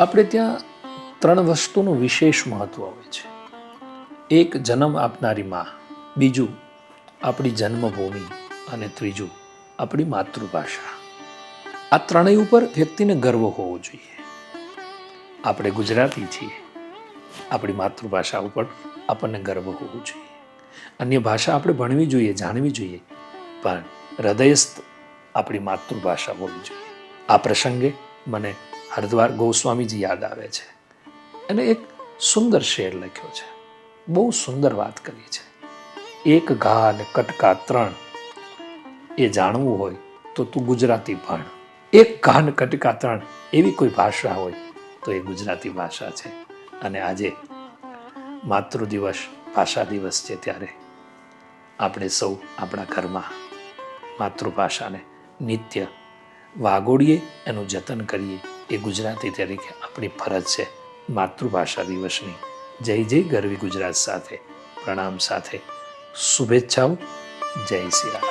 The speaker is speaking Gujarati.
આપણે ત્યાં 3 વસ્તુનું વિશેષ મહત્વ હોય છે. એક જન્મ આપનારી માં, બીજું આપણી જન્મભૂમિ અને ત્રીજું આપણી માતૃભાષા. આ ત્રણેય ઉપર વ્યક્તિને ગર્વ હોવો જોઈએ. આપણે ગુજરાતી છીએ, આપણી માતૃભાષા ઉપર આપણને ગર્વ હોવો જોઈએ. અન્ય ભાષા આપણે ભણવી જોઈએ, જાણવી જોઈએ, પણ હૃદયસ્થ આપણી માતૃભાષા હોવી જોઈએ. આ પ્રસંગે મને હરદ્વાર ગોસ્વામીજી યાદ આવે છે. એને એક સુંદર શેર લખ્યો છે, બહુ સુંદર વાત કરી છે. એક ઘા ને કટકા 3, એ જાણવું હોય તો તું ગુજરાતી ભણ. એક ઘા ને કટકા 3 એવી કોઈ ભાષા હોય તો એ ગુજરાતી ભાષા છે. અને આજે માતૃ દિવસ, ભાષા દિવસ છે, ત્યારે આપણે સૌ આપણા ઘરમાં માતૃભાષાને નિત્ય વાગોડીએ, એનું જતન કરીએ. એ ગુજરાતી તરીકે આપણી ફરજ છે. માતૃભાષા દિવસની જય જય ગરવી ગુજરાત સાથે, પ્રણામ સાથે શુભેચ્છાઓ. જય શ્રી રામ.